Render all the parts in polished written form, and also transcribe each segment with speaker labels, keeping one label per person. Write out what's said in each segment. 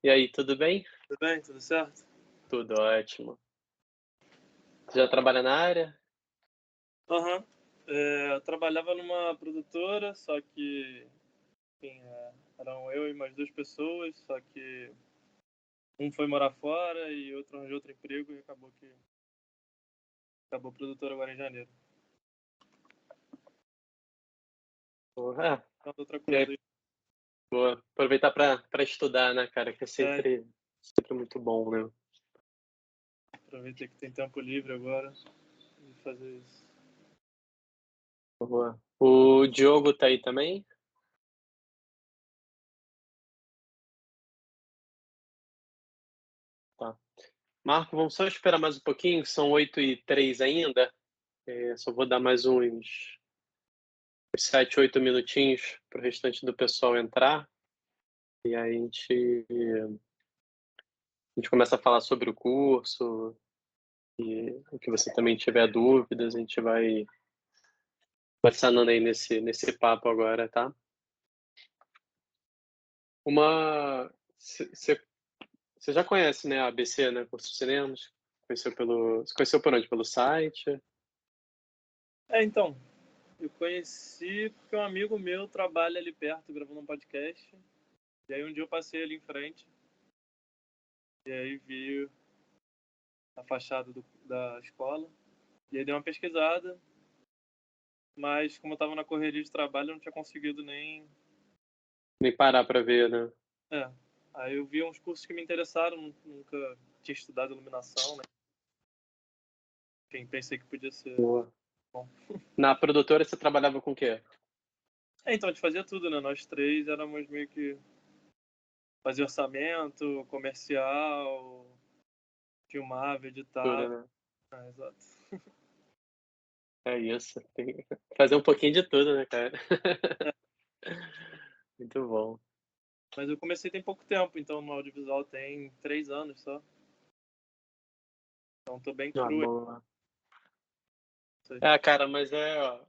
Speaker 1: E aí, tudo bem?
Speaker 2: Tudo bem? Tudo certo?
Speaker 1: Tudo ótimo. Você já trabalha na área?
Speaker 2: Aham. Eu trabalhava numa produtora, só que, enfim, eram eu e mais 2 pessoas, só que um foi morar fora e outro arranjou outro emprego e acabou a produtora agora em janeiro.
Speaker 1: Porra,
Speaker 2: Então outra
Speaker 1: e
Speaker 2: coisa
Speaker 1: aí,
Speaker 2: aí.
Speaker 1: vou aproveitar para estudar, né, cara, que é
Speaker 2: É,
Speaker 1: sempre muito bom, né?
Speaker 2: aproveitei que tem tempo livre agora e fazer isso.
Speaker 1: Boa. O Diogo tá aí também? Tá. Marco, vamos só esperar mais um pouquinho, são 8h03 ainda. Só vou dar mais uns 7, 8 minutinhos para o restante do pessoal entrar. E aí a gente começa a falar sobre o curso e o que você também tiver dúvidas, a gente vai sanando aí nesse papo agora, tá? Uma. Você já conhece, né, a ABC, né, Curso de Cinemas? Você conheceu por onde? Pelo site?
Speaker 2: Então, eu conheci porque um amigo meu trabalha ali perto gravando um podcast, e aí um dia eu passei ali em frente, e aí vi a fachada da escola, e aí dei uma pesquisada. Mas como eu estava na correria de trabalho, eu não tinha conseguido nem.
Speaker 1: Nem parar para ver, né?
Speaker 2: É. Aí eu vi uns cursos que me interessaram, nunca tinha estudado iluminação, né? Enfim, pensei que podia ser
Speaker 1: Boa.
Speaker 2: bom.
Speaker 1: Na produtora você trabalhava com o quê?
Speaker 2: Então a gente fazia tudo, né? Nós três éramos meio que fazia orçamento, comercial, filmava,
Speaker 1: Tudo,
Speaker 2: editava.
Speaker 1: né?
Speaker 2: Exato.
Speaker 1: É isso. Tem que fazer um pouquinho de tudo, né, cara?
Speaker 2: É,
Speaker 1: Muito bom.
Speaker 2: mas eu comecei tem pouco tempo, então no audiovisual tem 3 anos só. Então tô bem
Speaker 1: Ah,
Speaker 2: cru.
Speaker 1: boa.
Speaker 2: Aí.
Speaker 1: Cara, mas ó,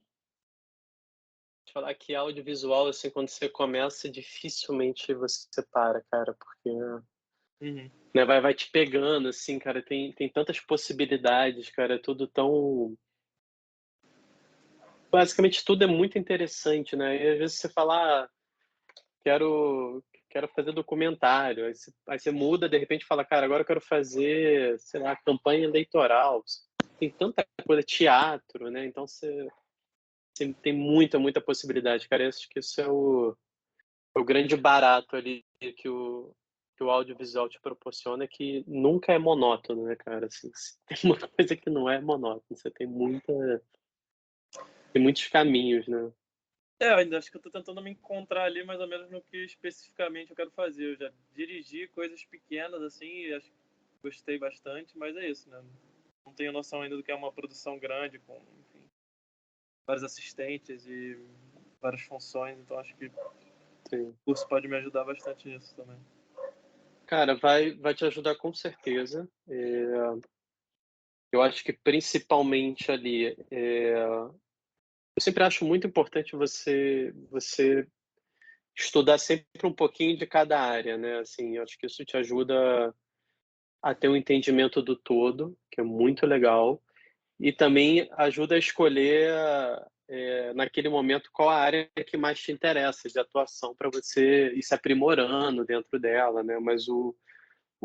Speaker 1: te falar que audiovisual, assim, quando você começa, dificilmente você para, cara, porque,
Speaker 2: Uhum.
Speaker 1: né, vai te pegando, assim, cara, tem tantas possibilidades, cara, é tudo tão. Basicamente tudo é muito interessante, né? E às vezes você fala, quero, quero fazer documentário, aí você muda, de repente fala, cara, agora eu quero fazer, sei lá, campanha eleitoral. Tem tanta coisa, teatro, né? Então você tem muita possibilidade, cara. Eu acho que isso é o grande barato ali que o audiovisual te proporciona, que nunca é monótono, né, cara? Assim, tem uma coisa que não é monótono, você tem muitos caminhos, né?
Speaker 2: Eu ainda acho que eu tô tentando me encontrar ali mais ou menos no que especificamente eu quero fazer. Eu já dirigi coisas pequenas assim e acho que gostei bastante, mas é isso, né? Não tenho noção ainda do que é uma produção grande com, enfim, vários assistentes e várias funções, então acho que o
Speaker 1: Sim.
Speaker 2: curso pode me ajudar bastante nisso também.
Speaker 1: Cara, vai te ajudar com certeza. Eu acho que principalmente ali, eu sempre acho muito importante você estudar sempre um pouquinho de cada área, né? Assim, eu acho que isso te ajuda a ter um entendimento do todo, que é muito legal, e também ajuda a escolher, naquele momento, qual a área que mais te interessa de atuação para você ir se aprimorando dentro dela, né? Mas o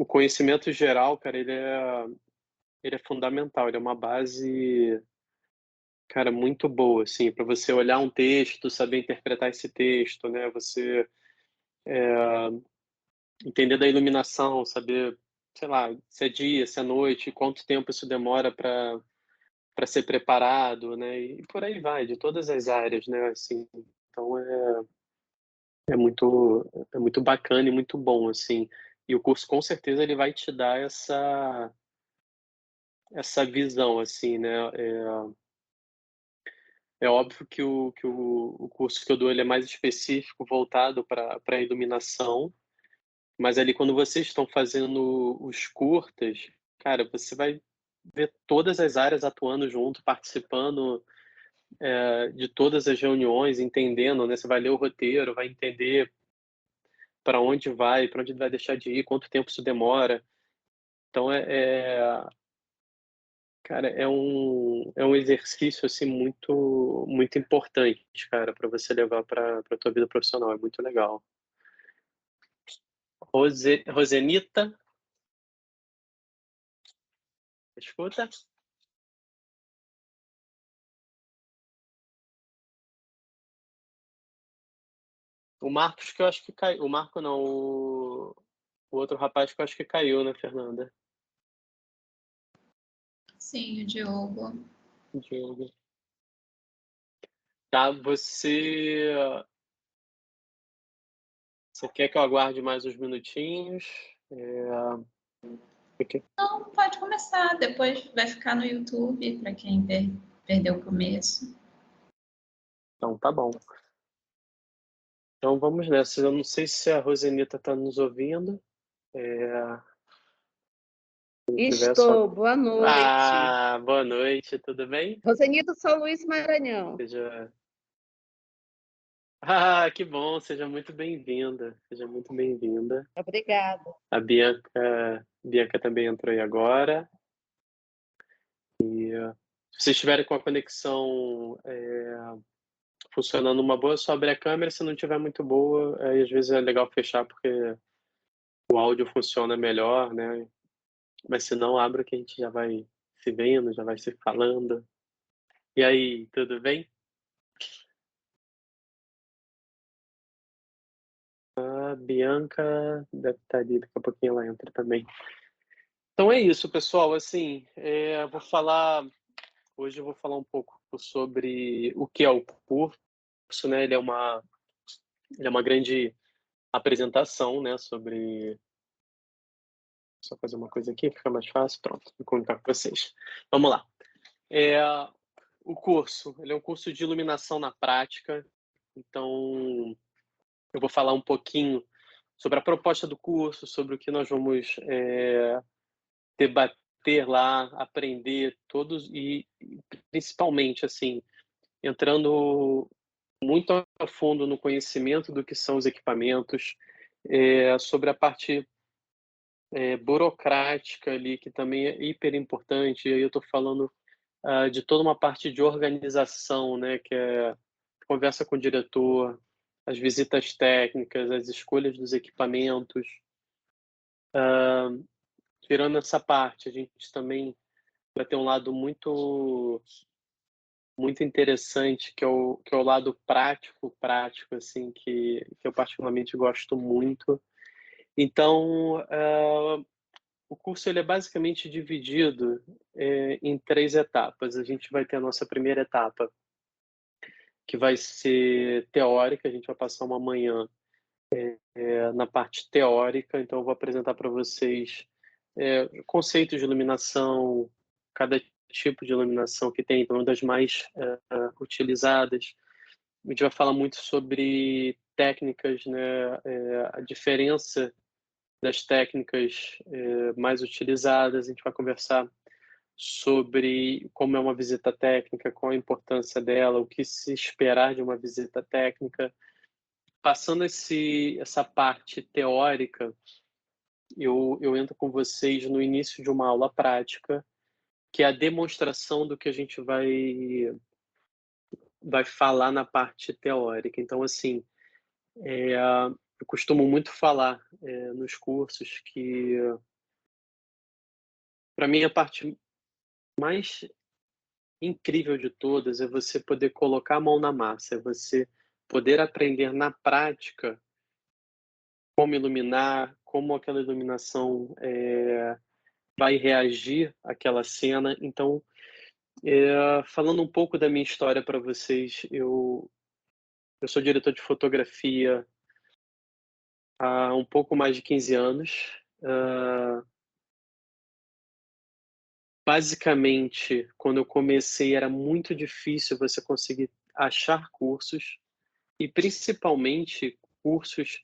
Speaker 1: conhecimento geral, cara, ele é fundamental, ele é uma base, cara, muito boa, assim, para você olhar um texto, saber interpretar esse texto, né? Você entender da iluminação, saber, sei lá, se é dia, se é noite, quanto tempo isso demora para ser preparado, né? E por aí vai, de todas as áreas, né? Assim, então é muito bacana e muito bom, assim. E o curso com certeza ele vai te dar essa visão, assim, né? É óbvio que o curso que eu dou ele é mais específico, voltado para a iluminação, mas ali quando vocês estão fazendo os curtas, cara, você vai ver todas as áreas atuando junto, participando, de todas as reuniões, entendendo, né? Você vai ler o roteiro, vai entender para onde vai deixar de ir, quanto tempo isso demora. Então, cara, é um exercício assim muito importante, cara, para você levar para a tua vida profissional. É muito legal. Rosenita, escuta. O Marcos que eu acho que caiu. O Marco não, o outro rapaz que eu acho que caiu, né, Fernanda?
Speaker 3: Sim, o Diogo.
Speaker 1: Diogo. Tá, você quer que eu aguarde mais uns minutinhos?
Speaker 3: Não, pode começar. Depois vai ficar no YouTube para quem perdeu o começo.
Speaker 1: Então, tá bom. Então, vamos nessa. Eu não sei se a Rosenita está nos ouvindo.
Speaker 4: Estou, boa noite.
Speaker 1: Boa noite, tudo bem?
Speaker 4: Rosenito São Luís, Maranhão.
Speaker 1: Que bom, seja muito bem-vinda. Seja muito bem-vinda.
Speaker 4: Obrigada.
Speaker 1: A Bianca também entrou aí agora. E se vocês estiverem com a conexão funcionando uma boa, só abrir a câmera. Se não estiver muito boa, aí às vezes é legal fechar porque o áudio funciona melhor, né? Mas se não, abre que a gente já vai se vendo, já vai se falando. E aí, tudo bem? A Bianca deve estar ali, daqui a pouquinho ela entra também. Então é isso, pessoal. Assim, hoje eu vou falar um pouco sobre o que é o curso, né? Ele é uma grande apresentação, né? Sobre. Só fazer uma coisa aqui, fica mais fácil. Pronto, vou comunicar com vocês. Vamos lá. O curso, ele é um curso de iluminação na prática. Então, eu vou falar um pouquinho sobre a proposta do curso, sobre o que nós vamos debater lá, aprender todos e principalmente assim, entrando muito a fundo no conhecimento do que são os equipamentos, sobre a parte burocrática ali, que também é hiper importante. E aí eu estou falando de toda uma parte de organização, né, que é conversa com o diretor, as visitas técnicas, as escolhas dos equipamentos. Tirando essa parte, a gente também vai ter um lado muito interessante, que é o lado prático, assim, que eu particularmente gosto muito. Então, o curso ele é basicamente dividido em 3 etapas. A gente vai ter a nossa primeira etapa, que vai ser teórica. A gente vai passar uma manhã na parte teórica. Então, eu vou apresentar para vocês conceitos de iluminação, cada tipo de iluminação que tem, então, uma das mais utilizadas. A gente vai falar muito sobre técnicas, né, a diferença das técnicas mais utilizadas. A gente vai conversar sobre como é uma visita técnica, qual a importância dela, o que se esperar de uma visita técnica. Passando essa parte teórica, eu entro com vocês no início de uma aula prática, que é a demonstração do que a gente vai falar na parte teórica. Então, assim, eu costumo muito falar nos cursos que, para mim, a parte mais incrível de todas é você poder colocar a mão na massa, é você poder aprender na prática como iluminar, como aquela iluminação vai reagir àquela cena. Então, falando um pouco da minha história para vocês, eu sou diretor de fotografia há um pouco mais de 15 anos. Basicamente, quando eu comecei, era muito difícil você conseguir achar cursos e principalmente cursos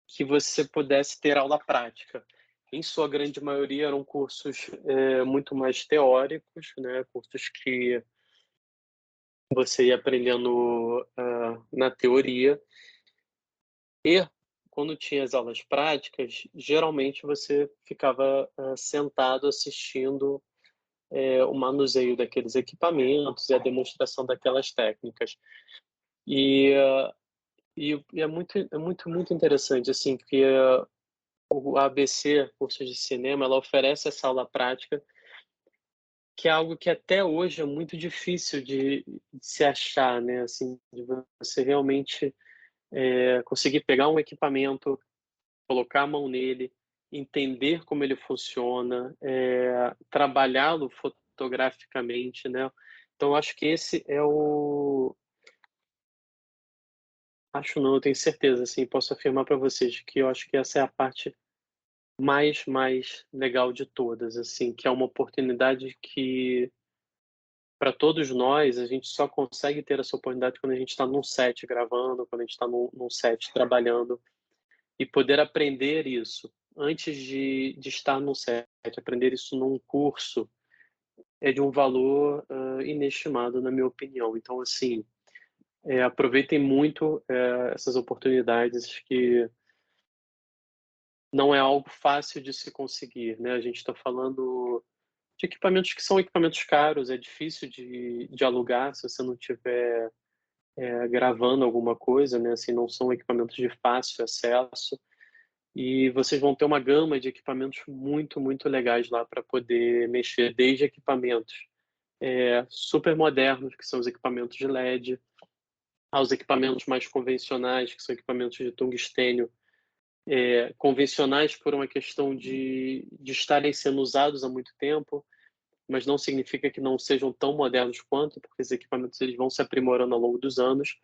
Speaker 1: que você pudesse ter aula prática. Em sua grande maioria eram cursos muito mais teóricos, né? Cursos que você ia aprendendo na teoria. E quando tinha as aulas práticas, geralmente você ficava sentado assistindo o manuseio daqueles equipamentos e a demonstração daquelas técnicas. E muito interessante, assim, que o ABC, curso de cinema, ela oferece essa aula prática, que é algo que até hoje é muito difícil de se achar, né? Assim, de você realmente conseguir pegar um equipamento, colocar a mão nele, entender como ele funciona, trabalhá-lo fotograficamente, né? Então, acho que esse é o... Acho não, eu tenho certeza, assim, posso afirmar para vocês que eu acho que essa é a parte mais legal de todas, assim, que é uma oportunidade que, para todos nós, a gente só consegue ter essa oportunidade quando a gente está num set gravando, quando a gente está num set trabalhando, e poder aprender isso antes de estar num set, aprender isso num curso, é de um valor inestimado, na minha opinião. Então, assim, aproveitem muito essas oportunidades que não é algo fácil de se conseguir, né? A gente está falando de equipamentos que são equipamentos caros, é difícil de alugar se você não tiver gravando alguma coisa, né? Assim, não são equipamentos de fácil acesso. E vocês vão ter uma gama de equipamentos muito legais lá para poder mexer, desde equipamentos super modernos, que são os equipamentos de LED, aos equipamentos mais convencionais, que são equipamentos de tungstênio, convencionais por uma questão de estarem sendo usados há muito tempo, mas não significa que não sejam tão modernos quanto, porque os equipamentos eles vão se aprimorando ao longo dos anos.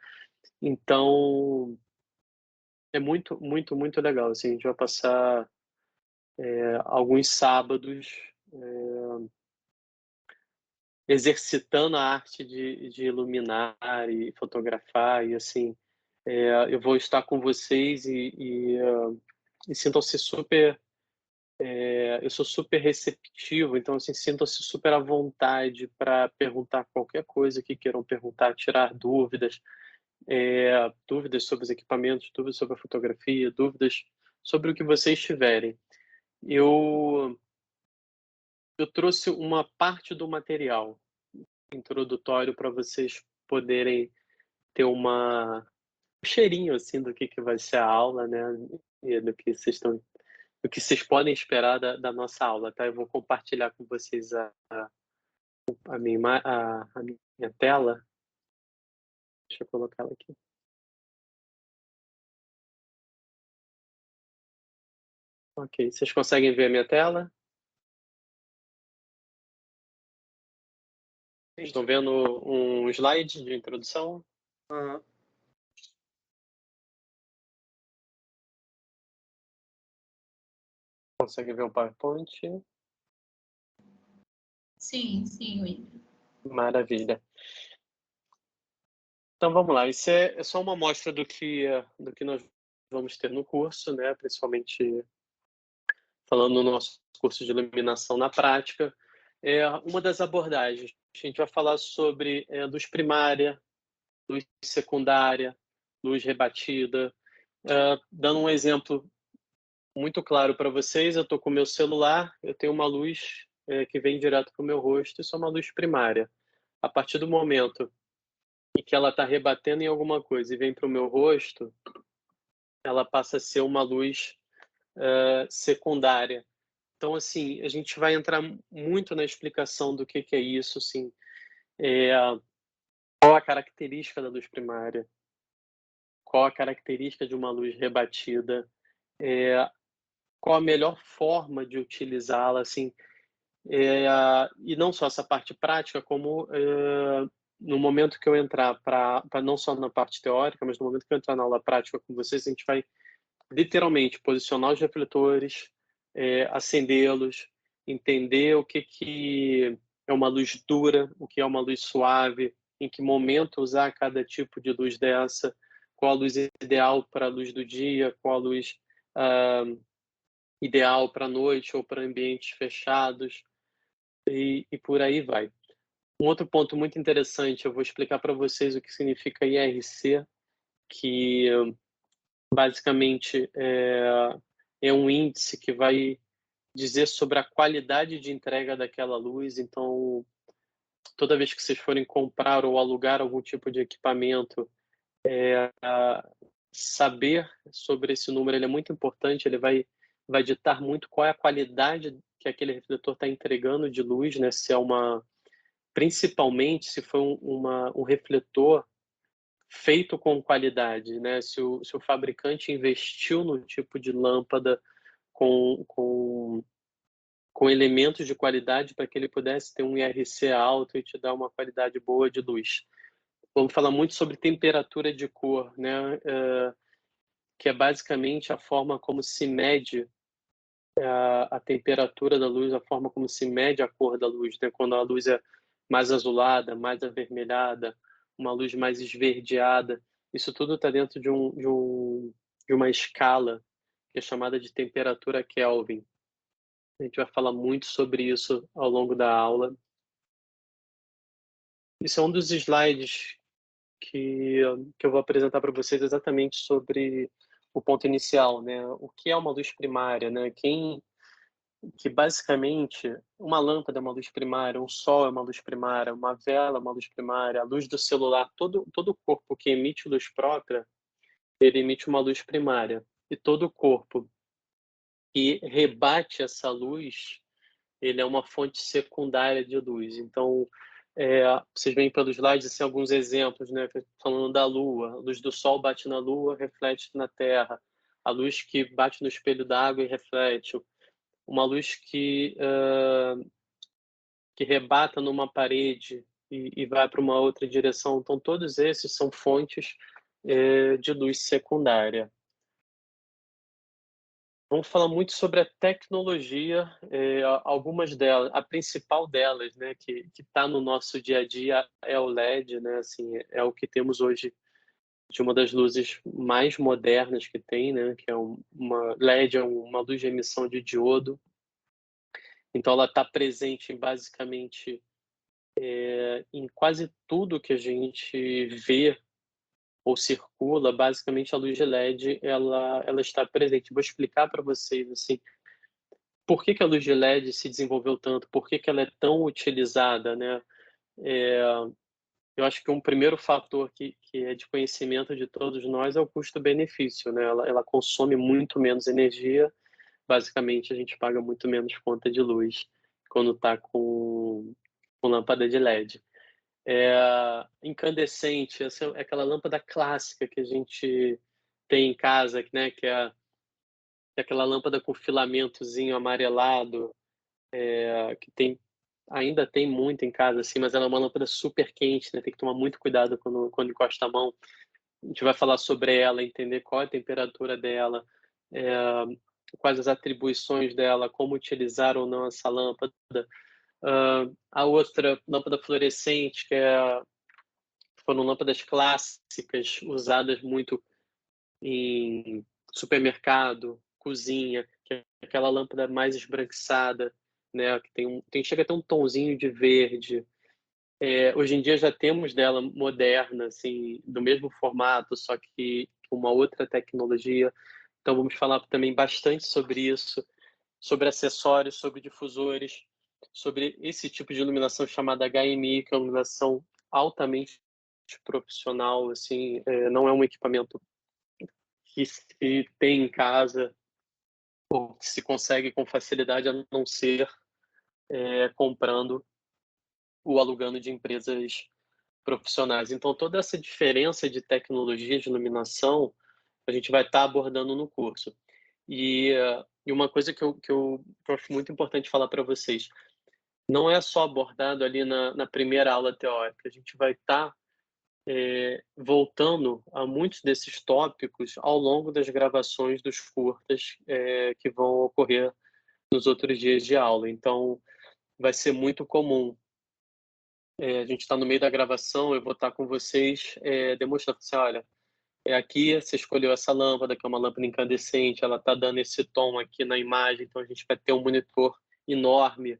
Speaker 1: Então, é muito legal. Assim, a gente vai passar alguns sábados exercitando a arte de iluminar e fotografar, e assim, eu vou estar com vocês e sintam-se super... eu sou super receptivo, então assim, sintam-se super à vontade para perguntar qualquer coisa que queiram perguntar, tirar dúvidas, dúvidas sobre os equipamentos, dúvidas sobre a fotografia, dúvidas sobre o que vocês tiverem. Eu trouxe uma parte do material introdutório para vocês poderem ter um cheirinho assim do que vai ser a aula, né? E do que vocês podem esperar da nossa aula, tá? Eu vou compartilhar com vocês a minha tela. Deixa eu colocar ela aqui. Ok, vocês conseguem ver a minha tela? Estão vendo um slide de introdução?
Speaker 2: Aham.
Speaker 1: Conseguem ver o PowerPoint?
Speaker 3: Sim, Will.
Speaker 1: Maravilha. Então vamos lá, isso é só uma amostra do que nós vamos ter no curso, né? Principalmente falando no nosso curso de iluminação na prática. Uma das abordagens, a gente vai falar sobre luz primária, luz secundária, luz rebatida. Dando um exemplo muito claro para vocês, eu estou com o meu celular, eu tenho uma luz que vem direto para o meu rosto, isso é uma luz primária. A partir do momento em que ela está rebatendo em alguma coisa e vem para o meu rosto, ela passa a ser uma luz secundária. Então, assim, a gente vai entrar muito na explicação do que é isso, assim, qual a característica da luz primária, qual a característica de uma luz rebatida, qual a melhor forma de utilizá-la, assim, e não só essa parte prática, como no momento que eu entrar para não só na parte teórica, mas no momento que eu entrar na aula prática com vocês, a gente vai literalmente posicionar os refletores, acendê-los, entender o que é uma luz dura, o que é uma luz suave, em que momento usar cada tipo de luz dessa, qual a luz ideal para a luz do dia, qual a luz ideal para a noite ou para ambientes fechados, e por aí vai. Um outro ponto muito interessante, eu vou explicar para vocês o que significa IRC, que basicamente é um índice que vai dizer sobre a qualidade de entrega daquela luz. Então, toda vez que vocês forem comprar ou alugar algum tipo de equipamento, saber sobre esse número ele é muito importante. Ele vai ditar muito qual é a qualidade que aquele refletor está entregando de luz, né? Se é principalmente se for um refletor feito com qualidade, né? Se o fabricante investiu no tipo de lâmpada com elementos de qualidade para que ele pudesse ter um IRC alto e te dar uma qualidade boa de luz. Vamos falar muito sobre temperatura de cor, né? Que é basicamente a forma como se mede a temperatura da luz, a forma como se mede a cor da luz, né? Quando a luz é mais azulada, mais avermelhada, uma luz mais esverdeada, isso tudo está dentro de uma escala que é chamada de temperatura Kelvin. A gente vai falar muito sobre isso ao longo da aula. Isso é um dos slides que eu vou apresentar para vocês exatamente sobre o ponto inicial, né? O que é uma luz primária, né? Que basicamente uma lâmpada é uma luz primária, um sol é uma luz primária, uma vela é uma luz primária, a luz do celular, todo o corpo que emite luz própria, ele emite uma luz primária. E todo o corpo que rebate essa luz, ele é uma fonte secundária de luz. Então, vocês veem pelos slides assim, alguns exemplos, né? Falando da Lua, a luz do Sol bate na Lua, reflete na Terra. A luz que bate no espelho d'água e reflete. Uma luz que rebata numa parede e vai para uma outra direção. Então, todos esses são fontes de luz secundária. Vamos falar muito sobre a tecnologia, algumas delas, a principal delas, né, que está no nosso dia a dia é o LED, né, assim, é o que temos hoje de uma das luzes mais modernas que tem, né, que é uma LED, é uma luz de emissão de diodo. Então, ela está presente basicamente em quase tudo que a gente vê ou circula. Basicamente, a luz de LED ela está presente. Vou explicar para vocês assim por que a luz de LED se desenvolveu tanto, por que ela é tão utilizada, né? Eu acho que um primeiro fator que é de conhecimento de todos nós é o custo-benefício, né? Ela consome muito menos energia. Basicamente, a gente paga muito menos conta de luz quando está com lâmpada de LED. Incandescente, essa é aquela lâmpada clássica que a gente tem em casa, né? Que é aquela lâmpada com filamentozinho amarelado, que ainda tem muito em casa, assim, mas ela é uma lâmpada super quente, né? Tem que tomar muito cuidado quando encosta a mão. A gente vai falar sobre ela, entender qual é a temperatura dela, quais as atribuições dela, como utilizar ou não essa lâmpada. A outra lâmpada fluorescente, foram lâmpadas clássicas usadas muito em supermercado, cozinha, que é aquela lâmpada mais esbranquiçada, né, que chega a ter um tonzinho de verde. Hoje em dia já temos dela moderna, assim, do mesmo formato, só que com uma outra tecnologia. Então vamos falar também bastante sobre isso, sobre acessórios, sobre difusores, sobre esse tipo de iluminação chamada HMI, que é uma iluminação altamente profissional, assim, não é um equipamento que se tem em casa ou que se consegue com facilidade, a não ser comprando ou alugando de empresas profissionais. Então, toda essa diferença de tecnologia de iluminação a gente vai estar abordando no curso. E uma coisa que eu acho muito importante falar para vocês, não é só abordado ali na primeira aula teórica, a gente vai estar voltando a muitos desses tópicos ao longo das gravações dos curtas que vão ocorrer nos outros dias de aula. Então, vai ser muito comum. A gente está no meio da gravação, eu vou estar com vocês demonstrando assim, olha, aqui você escolheu essa lâmpada, que é uma lâmpada incandescente, ela está dando esse tom aqui na imagem, então a gente vai ter um monitor enorme,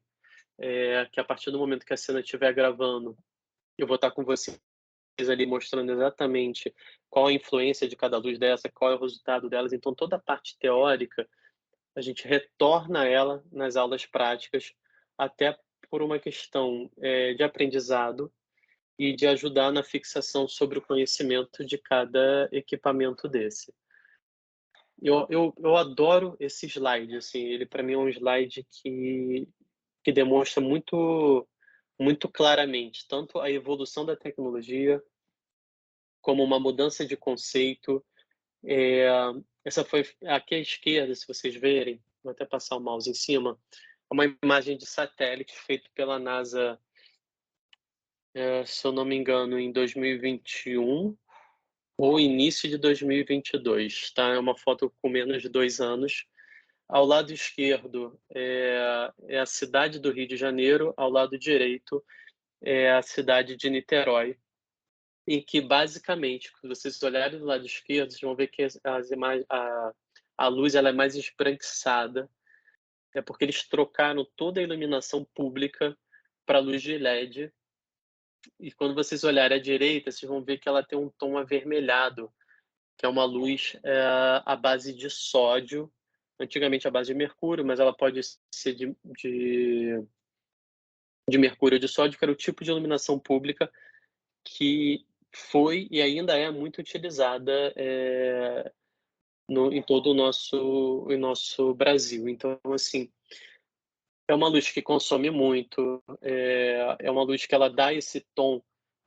Speaker 1: que a partir do momento que a cena estiver gravando, eu vou estar com você ali mostrando exatamente qual a influência de cada luz dessa, qual é o resultado delas. Então, toda a parte teórica, a gente retorna ela nas aulas práticas, até por uma questão de aprendizado e de ajudar na fixação sobre o conhecimento de cada equipamento desse. Eu adoro esse slide, assim, ele para mim é um slide que demonstra muito claramente tanto a evolução da tecnologia como uma mudança de conceito. Essa foi aqui à esquerda, se vocês verem, vou até passar o mouse em cima, uma imagem de satélite feita pela NASA, se eu não me engano, em 2021 ou início de 2022, tá? É uma foto com menos de 2 anos. Ao lado esquerdo é a cidade do Rio de Janeiro, ao lado direito é a cidade de Niterói, em que basicamente, se vocês olharem do lado esquerdo, vocês vão ver que a luz ela é mais esbranquiçada, é porque eles trocaram toda a iluminação pública para luz de LED, e quando vocês olharem à direita, vocês vão ver que ela tem um tom avermelhado, que é uma luz à base de sódio, antigamente à base de mercúrio, mas ela pode ser de mercúrio ou de sódio, que era o tipo de iluminação pública que foi e ainda é muito utilizada em todo o nosso Brasil. Então, assim, é uma luz que consome muito, é uma luz que ela dá esse tom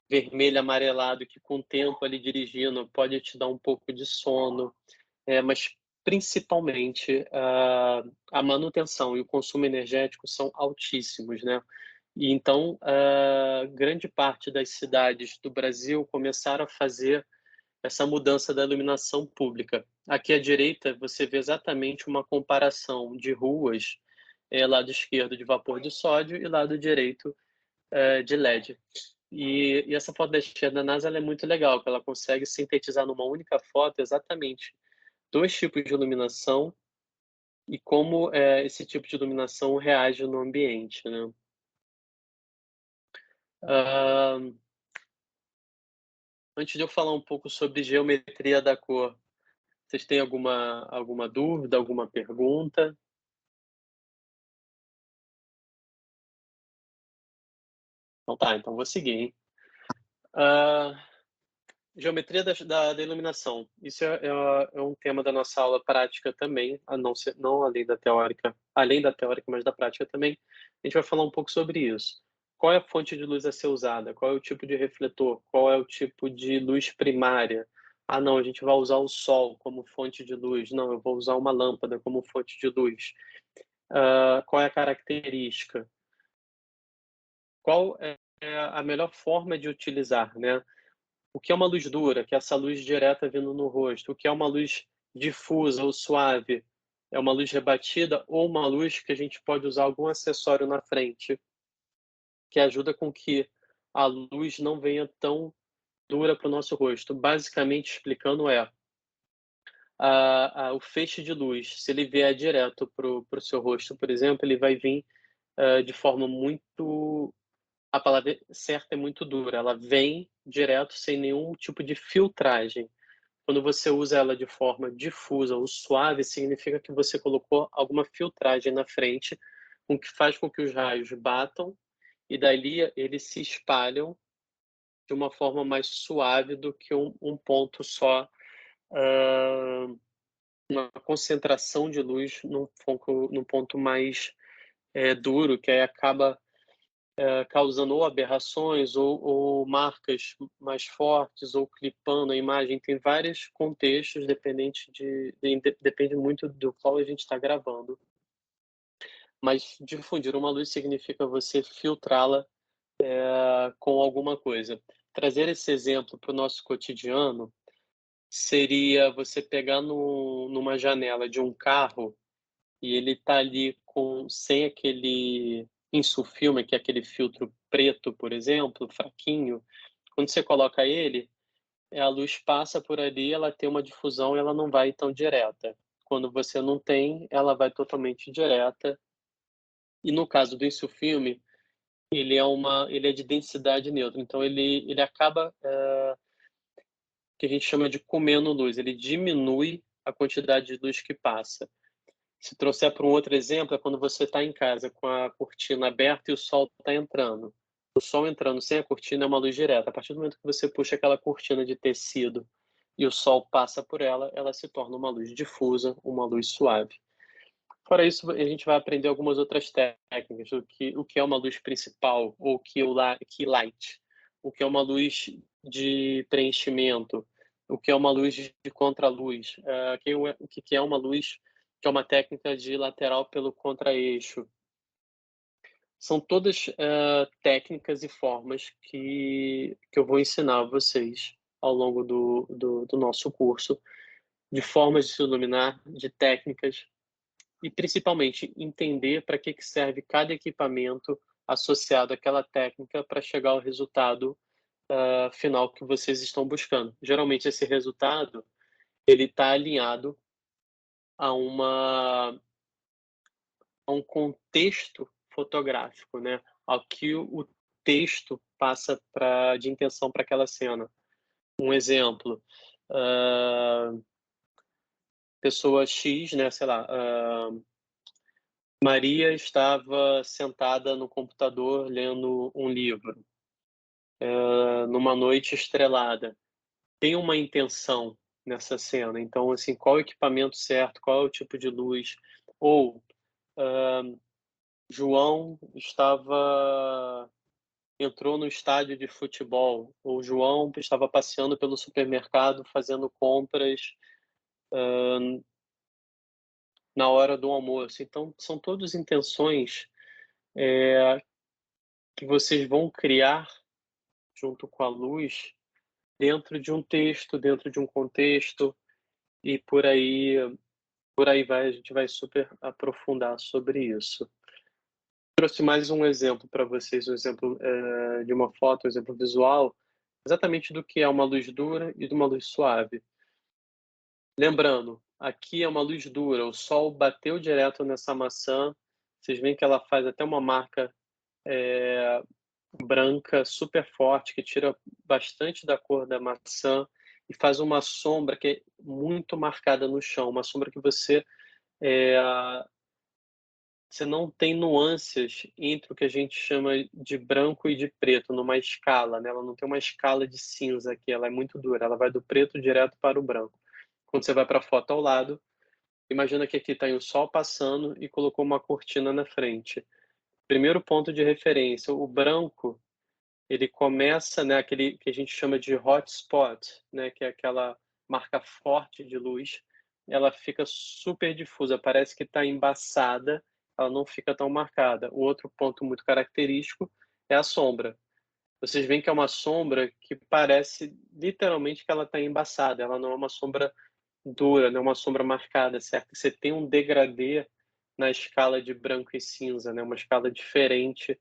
Speaker 1: vermelho amarelado que com o tempo ali dirigindo pode te dar um pouco de sono, mas principalmente a manutenção e o consumo energético são altíssimos, né? E então, grande parte das cidades do Brasil começaram a fazer essa mudança da iluminação pública. Aqui à direita, você vê exatamente uma comparação de ruas, lado esquerdo de vapor de sódio e lado direito de LED. E essa foto da esquerda da NASA ela é muito legal, porque ela consegue sintetizar numa única foto exatamente 2 tipos de iluminação e como esse tipo de iluminação reage no ambiente, né? Antes de eu falar um pouco sobre geometria da cor, vocês têm alguma dúvida, alguma pergunta? Então tá, então vou seguir, hein? Geometria da iluminação. Isso é um tema da nossa aula prática também, não além da teórica, mas da prática também. A gente vai falar um pouco sobre isso. Qual é a fonte de luz a ser usada? Qual é o tipo de refletor? Qual é o tipo de luz primária? Ah, não, a gente vai usar o sol como fonte de luz. Não, eu vou usar uma lâmpada como fonte de luz. Qual é a característica? Qual é a melhor forma de utilizar, né? O que é uma luz dura, que é essa luz direta vindo no rosto? O que é uma luz difusa ou suave? É uma luz rebatida ou uma luz que a gente pode usar algum acessório na frente, que ajuda com que a luz não venha tão dura para o nosso rosto. Basicamente explicando o feixe de luz, se ele vier direto para o seu rosto, por exemplo, ele vai vir de forma muito... A palavra certa é muito dura, ela vem direto sem nenhum tipo de filtragem. Quando você usa ela de forma difusa ou suave, significa que você colocou alguma filtragem na frente, o que faz com que os raios batam e dali eles se espalham de uma forma mais suave do que um ponto só, uma concentração de luz num ponto mais duro, que aí acaba causando ou aberrações ou marcas mais fortes ou clipando a imagem. Tem vários contextos, depende muito do qual a gente está gravando. Mas difundir uma luz significa você filtrá-la com alguma coisa. Trazer esse exemplo para o nosso cotidiano seria você pegar numa janela de um carro e ele está ali sem aquele insufilme, que é aquele filtro preto, por exemplo, fraquinho. Quando você coloca ele, a luz passa por ali, ela tem uma difusão e ela não vai tão direta. Quando você não tem, ela vai totalmente direta. E no caso do insufilme, ele é de densidade neutra, então ele acaba que a gente chama de comendo luz, ele diminui a quantidade de luz que passa. Se trouxer para um outro exemplo, é quando você está em casa com a cortina aberta e o sol está entrando. O sol entrando sem a cortina é uma luz direta. A partir do momento que você puxa aquela cortina de tecido e o sol passa por ela, ela se torna uma luz difusa, uma luz suave. Fora isso, a gente vai aprender algumas outras técnicas, o que é uma luz principal, ou key light, o que é uma luz de preenchimento, o que é uma luz de contraluz, o que é uma luz que é uma técnica de lateral pelo contraeixo. São todas técnicas e formas que eu vou ensinar a vocês ao longo do nosso curso, de formas de se iluminar, de técnicas, e principalmente entender para que serve cada equipamento associado àquela técnica para chegar ao resultado final que vocês estão buscando. Geralmente esse resultado ele está alinhado a um contexto fotográfico, né? Ao que o texto passa de intenção para aquela cena. Um exemplo, pessoa X, né? Sei lá, Maria estava sentada no computador lendo um livro, numa noite estrelada. Tem uma intenção nessa cena. Então, assim, qual é o equipamento certo? Qual é o tipo de luz? Ou João entrou no estádio de futebol. Ou João estava passeando pelo supermercado fazendo compras na hora do almoço. Então, são todas intenções que vocês vão criar junto com a luz dentro de um texto, dentro de um contexto, e por aí vai, a gente vai super aprofundar sobre isso. Trouxe mais um exemplo para vocês, um exemplo de uma foto, um exemplo visual, exatamente do que é uma luz dura e de uma luz suave. Lembrando, aqui é uma luz dura, o sol bateu direto nessa maçã, vocês veem que ela faz até uma marca branca super forte, que tira bastante da cor da maçã e faz uma sombra que é muito marcada no chão, uma sombra que você não tem nuances entre o que a gente chama de branco e de preto numa escala, né? Ela não tem uma escala de cinza aqui, ela é muito dura, ela vai do preto direto para o branco. Quando você vai para a foto ao lado, imagina que aqui está o sol passando e colocou uma cortina na frente. Primeiro ponto de referência, o branco, ele começa, né, aquele que a gente chama de hotspot, né, que é aquela marca forte de luz, ela fica super difusa, parece que está embaçada, ela não fica tão marcada. O outro ponto muito característico é a sombra. Vocês veem que é uma sombra que parece literalmente que ela está embaçada, ela não é uma sombra dura, não é uma sombra marcada, certo? Você tem um degradê na escala de branco e cinza, né? Uma escala diferente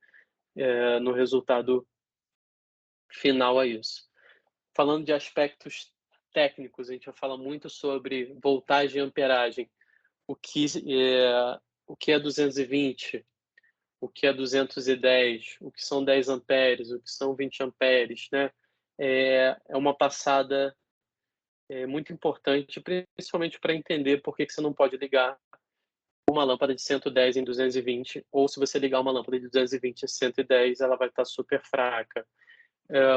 Speaker 1: no resultado final a isso. Falando de aspectos técnicos, a gente vai falar muito sobre voltagem e amperagem. O que é 220, o que é 210, o que são 10 amperes, o que são 20 amperes, né? É uma passada muito importante, principalmente para entender por que você não pode ligar uma lâmpada de 110 em 220, ou se você ligar uma lâmpada de 220 em 110, ela vai estar super fraca.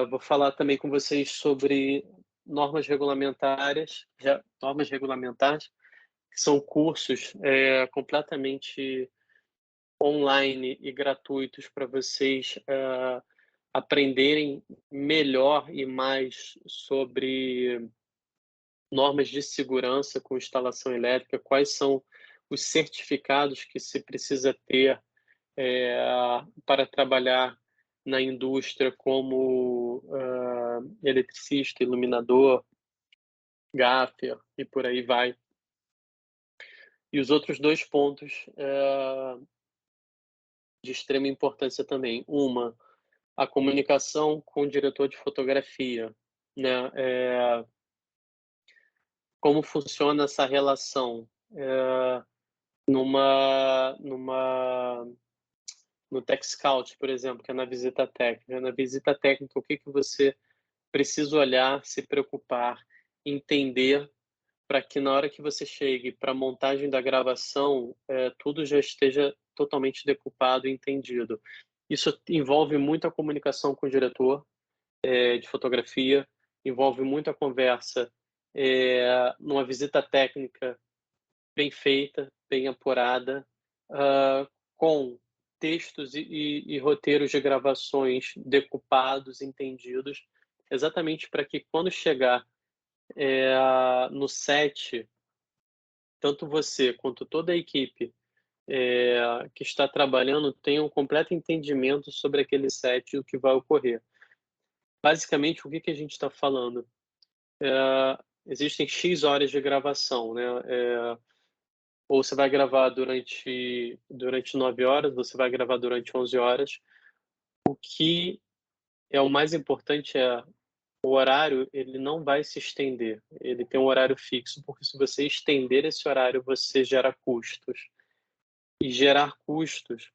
Speaker 1: Vou falar também com vocês sobre normas regulamentares, que são cursos completamente online e gratuitos para vocês aprenderem melhor e mais sobre normas de segurança com instalação elétrica, quais são os certificados que se precisa ter para trabalhar na indústria como eletricista, iluminador, gaffer e por aí vai. E os outros dois pontos de extrema importância também. A comunicação com o diretor de fotografia, né? Como funciona essa relação numa no Tech Scout, por exemplo, que é na visita técnica. Na visita técnica, o que você precisa olhar, se preocupar, entender, para que na hora que você chegue para a montagem da gravação, tudo já esteja totalmente decupado e entendido. Isso envolve muita comunicação com o diretor de fotografia, envolve muita conversa numa visita técnica bem feita, bem apurada, com textos e roteiros de gravações decupados, entendidos, exatamente para que quando chegar no set, tanto você quanto toda a equipe que está trabalhando tenham um completo entendimento sobre aquele set e o que vai ocorrer. Basicamente, o que a gente está falando? Existem X horas de gravação, né? Ou você vai gravar durante 9 horas, você vai gravar durante 11 horas. O que é o mais importante o horário, ele não vai se estender. Ele tem um horário fixo, porque se você estender esse horário, você gera custos. E gerar custos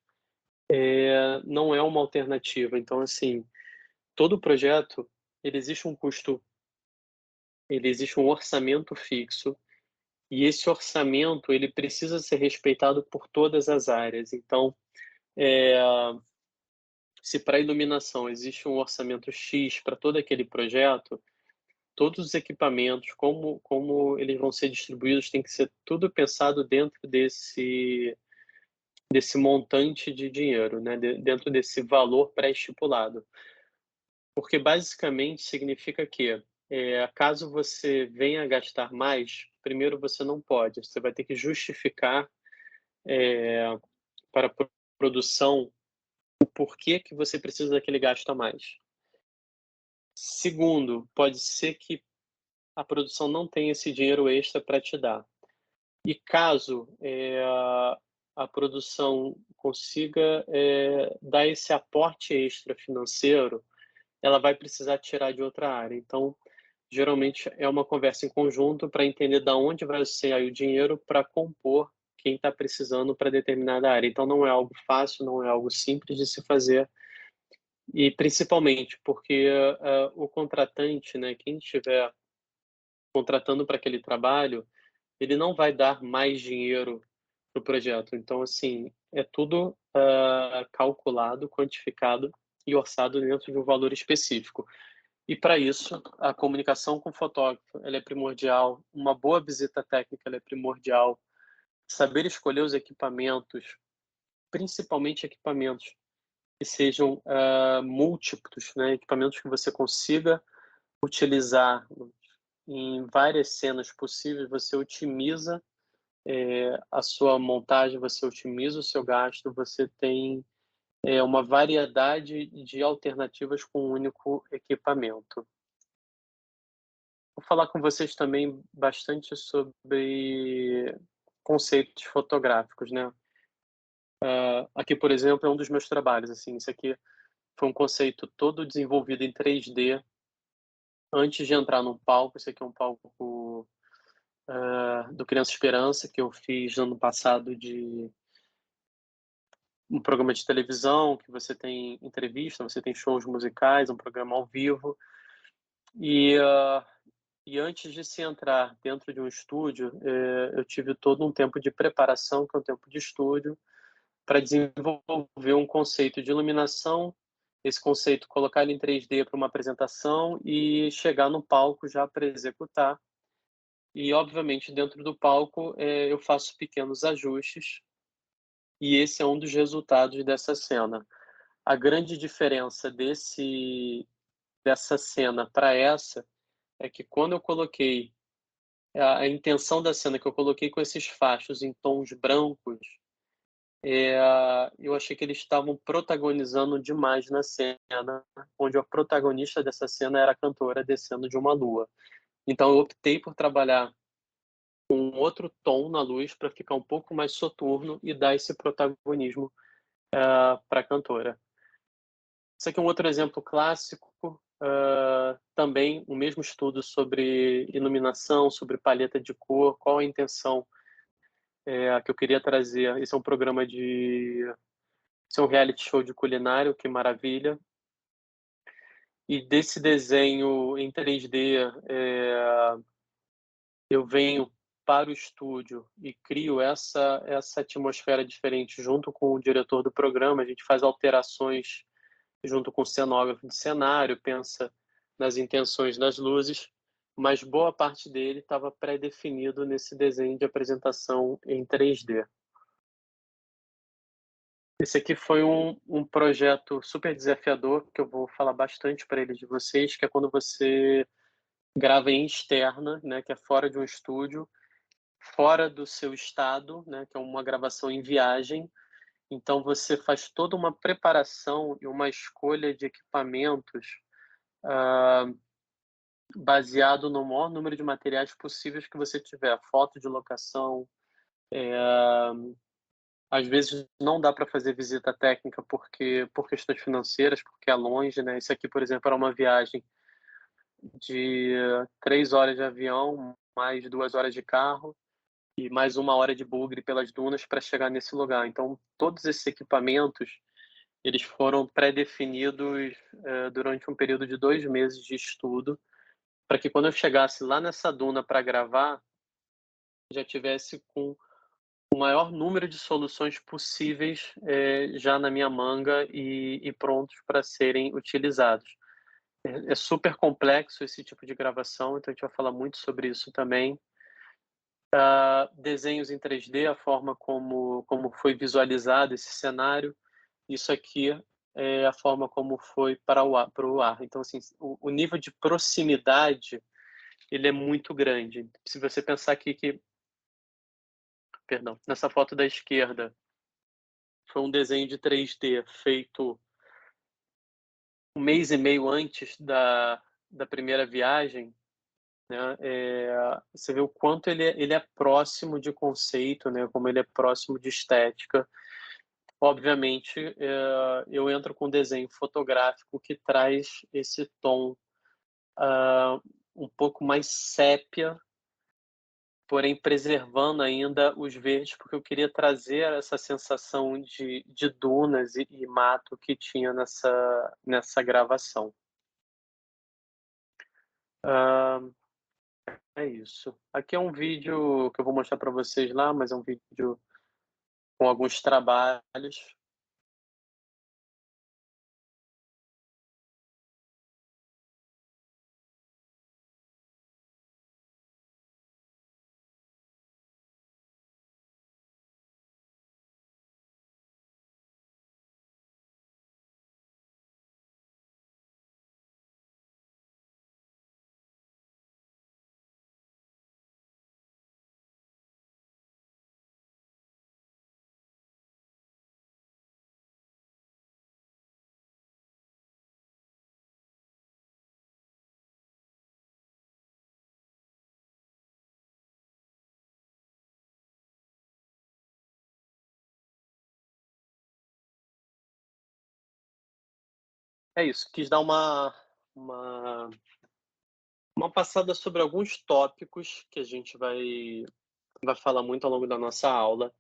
Speaker 1: não é uma alternativa. Então, assim, todo projeto, ele existe um custo, ele existe um orçamento fixo, e esse orçamento, ele precisa ser respeitado por todas as áreas. Então, se para a iluminação existe um orçamento X para todo aquele projeto, todos os equipamentos, como eles vão ser distribuídos, tem que ser tudo pensado dentro desse montante de dinheiro, né? Dentro desse valor pré-estipulado. Porque basicamente significa que, caso você venha gastar mais, primeiro você não pode, você vai ter que justificar para a produção o porquê que você precisa daquele gasto a mais. Segundo, pode ser que a produção não tenha esse dinheiro extra para te dar. E caso a produção consiga dar esse aporte extra financeiro, ela vai precisar tirar de outra área. Então, geralmente é uma conversa em conjunto para entender de onde vai sair o dinheiro para compor quem está precisando para determinada área. Então, não é algo fácil, não é algo simples de se fazer. E principalmente porque o contratante, né, quem estiver contratando para aquele trabalho, ele não vai dar mais dinheiro para o projeto. Então, assim, é tudo calculado, quantificado e orçado dentro de um valor específico. E para isso, a comunicação com o fotógrafo ela é primordial, uma boa visita técnica ela é primordial, saber escolher os equipamentos, principalmente equipamentos que sejam múltiplos, né? Equipamentos que você consiga utilizar em várias cenas possíveis, você otimiza a sua montagem, você otimiza o seu gasto, você tem uma variedade de alternativas com um único equipamento. Vou falar com vocês também bastante sobre conceitos fotográficos, né? Aqui, por exemplo, é um dos meus trabalhos. Assim, isso aqui foi um conceito todo desenvolvido em 3D antes de entrar no palco. Esse aqui é um palco do Criança Esperança, que eu fiz no ano passado de um programa de televisão, que você tem entrevista, você tem shows musicais, um programa ao vivo. E antes de se entrar dentro de um estúdio, eu tive todo um tempo de preparação, que é um tempo de estúdio, para desenvolver um conceito de iluminação, esse conceito, colocar ele em 3D para uma apresentação e chegar no palco já para executar. E, obviamente, dentro do palco, eu faço pequenos ajustes e esse é um dos resultados dessa cena. A grande diferença dessa cena para essa é que quando eu coloquei a intenção da cena, que eu coloquei com esses fachos em tons brancos, eu achei que eles estavam protagonizando demais na cena, onde a protagonista dessa cena era a cantora descendo de uma lua. Então eu optei por trabalhar com outro tom na luz para ficar um pouco mais soturno e dar esse protagonismo para a cantora. Esse aqui é um outro exemplo clássico, também o mesmo estudo sobre iluminação, sobre paleta de cor, qual a intenção que eu queria trazer. Esse é um Isso é um reality show de culinário, que maravilha. E desse desenho em 3D, eu venho para o estúdio e crio essa atmosfera diferente junto com o diretor do programa. A gente faz alterações junto com o cenógrafo de cenário, pensa nas intenções das luzes, mas boa parte dele estava pré-definido nesse desenho de apresentação em 3D. Esse aqui foi um projeto super desafiador, que eu vou falar bastante para eles de vocês, que é quando você grava em externa, né, que é fora de um estúdio, fora do seu estado, né, que é uma gravação em viagem. Então você faz toda uma preparação e uma escolha de equipamentos baseado no maior número de materiais possíveis que você tiver. Foto de locação, às vezes não dá para fazer visita técnica por questões financeiras, porque é longe, né? Isso aqui, por exemplo, era uma viagem de 3 horas de avião, mais 2 horas de carro e mais 1 hora de bugre pelas dunas para chegar nesse lugar. Então, todos esses equipamentos, eles foram pré-definidos durante um período de 2 meses de estudo, para que quando eu chegasse lá nessa duna para gravar, já tivesse com o maior número de soluções possíveis já na minha manga e prontos para serem utilizados. É super complexo esse tipo de gravação, então a gente vai falar muito sobre isso também. Desenhos em 3D, a forma como foi visualizado esse cenário. Isso aqui é a forma como foi para o ar. Então, assim, o nível de proximidade, ele é muito grande. Se você pensar aqui perdão, nessa foto da esquerda, foi um desenho de 3D feito 1 mês e meio antes da primeira viagem, né? Você vê o quanto ele é próximo de conceito, né? Como ele é próximo de estética. Obviamente, eu entro com desenho fotográfico que traz esse tom um pouco mais sépia, porém preservando ainda os verdes, porque eu queria trazer essa sensação de dunas e mato que tinha nessa gravação. É isso. Aqui é um vídeo que eu vou mostrar para vocês lá, mas é um vídeo com alguns trabalhos. É isso, quis dar uma passada sobre alguns tópicos que a gente vai falar muito ao longo da nossa aula.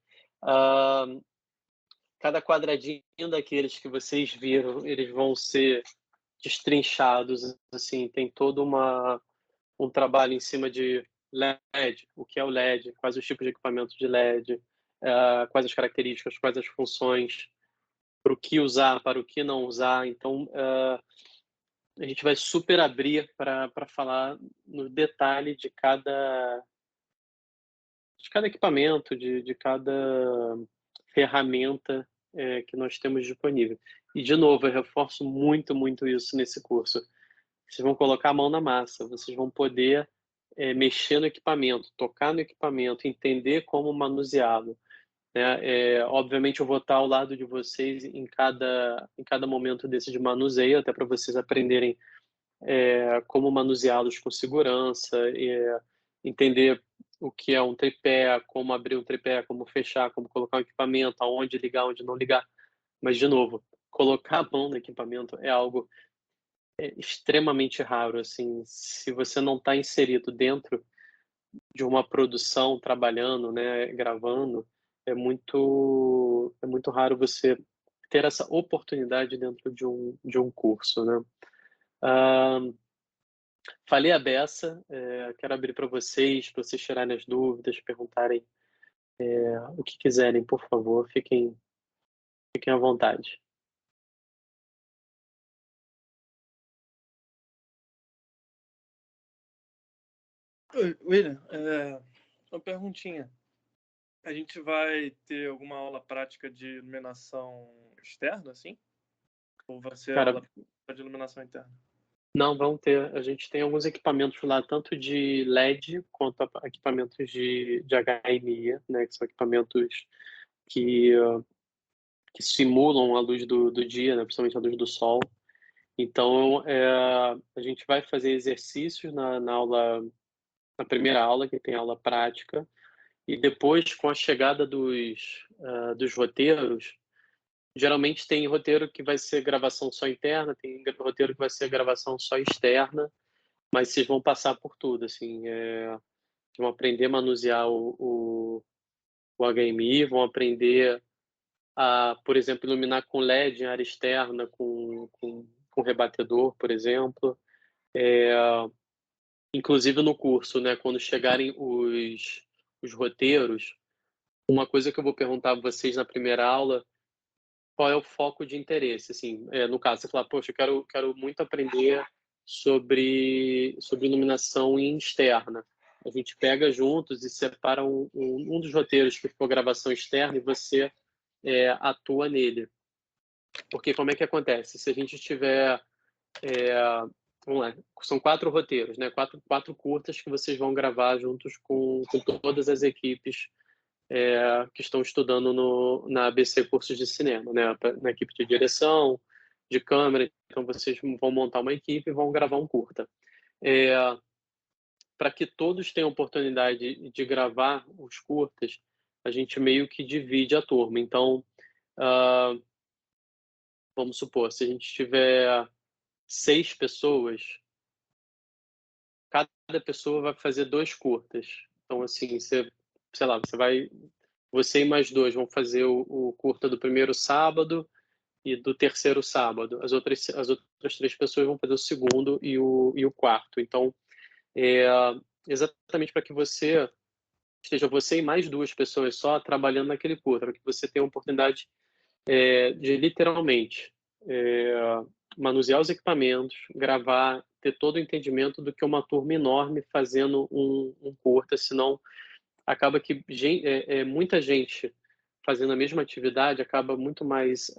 Speaker 1: Cada quadradinho daqueles que vocês viram, eles vão ser destrinchados, assim, tem todo um trabalho em cima de LED, o que é o LED, quais os tipos de equipamento de LED, quais as características, quais as funções, para o que usar, para o que não usar. Então, a gente vai super abrir para falar no detalhe de cada equipamento, de cada ferramenta que nós temos disponível. E, de novo, eu reforço muito, muito isso nesse curso. Vocês vão colocar a mão na massa, vocês vão poder mexer no equipamento, tocar no equipamento, entender como manuseá-lo. Né? Obviamente, eu vou estar ao lado de vocês em cada momento desse de manuseio, até para vocês aprenderem como manuseá-los com segurança, entender o que é um tripé, como abrir um tripé, como fechar, como colocar um equipamento, aonde ligar, onde não ligar. Mas, de novo, colocar a mão no equipamento é algo extremamente raro. Assim, se você não está inserido dentro de uma produção, trabalhando, né, gravando, é muito raro você ter essa oportunidade dentro de um curso, né? Falei a beça, quero abrir para vocês tirarem as dúvidas, perguntarem o que quiserem, por favor, fiquem à vontade.
Speaker 2: William, uma perguntinha. A gente vai ter alguma aula prática de iluminação externa, assim? Ou vai ser
Speaker 1: Cara,
Speaker 2: aula de iluminação interna?
Speaker 1: não, vão ter. A gente tem alguns equipamentos lá, tanto de LED quanto equipamentos de HMI, né, que são equipamentos que simulam a luz do dia, né, principalmente a luz do sol. Então, a gente vai fazer exercícios na primeira aula, que tem aula prática, e depois, com a chegada dos roteiros, geralmente tem roteiro que vai ser gravação só interna, tem roteiro que vai ser gravação só externa, mas vocês vão passar por tudo, assim, vão aprender a manusear o HMI, vão aprender a, por exemplo, iluminar com LED em área externa, com rebatedor, por exemplo. Inclusive no curso, né, quando chegarem os roteiros, uma coisa que eu vou perguntar a vocês na primeira aula, qual é o foco de interesse? Assim, no caso, você fala, poxa, eu quero muito aprender sobre iluminação externa. A gente pega juntos e separa um dos roteiros que for gravação externa e você atua nele. Porque como é que acontece? Se a gente tiver... vamos lá, são 4 roteiros, né? Quatro curtas que vocês vão gravar juntos com todas as equipes que estão estudando na ABC Cursos de Cinema, né? Na equipe de direção, de câmera. Então, vocês vão montar uma equipe e vão gravar um curta. Para que todos tenham oportunidade de gravar os curtas, a gente meio que divide a turma. Então, vamos supor, se a gente tiver 6 pessoas, cada pessoa vai fazer 2 curtas. Então, assim, sei lá, você e mais 2 vão fazer o curta do primeiro sábado e do terceiro sábado. As outras 3 pessoas vão fazer o segundo e o quarto. Então, exatamente para que esteja você e mais 2 pessoas só trabalhando naquele curta, para que você tenha a oportunidade de literalmente manusear os equipamentos, gravar, ter todo o entendimento do que uma turma enorme fazendo um curta, senão acaba que muita gente fazendo a mesma atividade acaba muito mais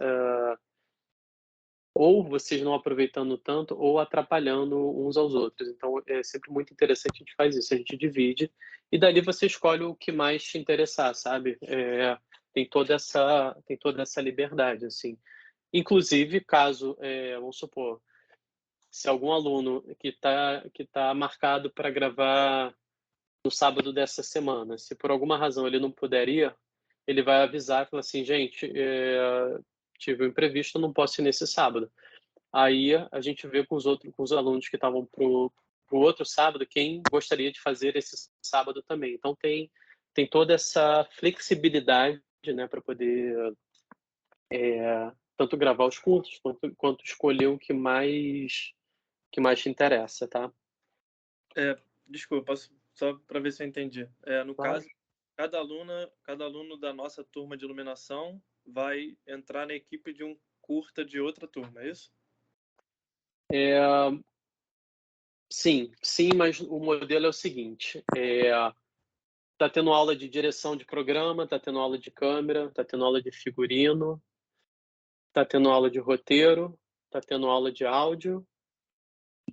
Speaker 1: ou vocês não aproveitando tanto ou atrapalhando uns aos outros. Então é sempre muito interessante, a gente faz isso, a gente divide e dali você escolhe o que mais te interessar, sabe? Tem toda essa liberdade, assim. Inclusive, caso, vamos supor, se algum aluno que tá marcado para gravar no sábado dessa semana, se por alguma razão ele não puder ir, ele vai avisar e falar assim, gente, tive um imprevisto, não posso ir nesse sábado. Aí a gente vê com os alunos que estavam pro outro sábado, quem gostaria de fazer esse sábado também. Então tem toda essa flexibilidade, né, para poder tanto gravar os cursos quanto escolher o que mais te interessa, tá?
Speaker 2: Desculpa, só para ver se eu entendi. No
Speaker 1: Claro.
Speaker 2: caso, cada aluno da nossa turma de iluminação vai entrar na equipe de um curta de outra turma, é isso?
Speaker 1: Sim, mas o modelo é o seguinte, tá tendo aula de direção de programa, tá tendo aula de câmera, tá tendo aula de figurino, tá tendo aula de roteiro, tá tendo aula de áudio,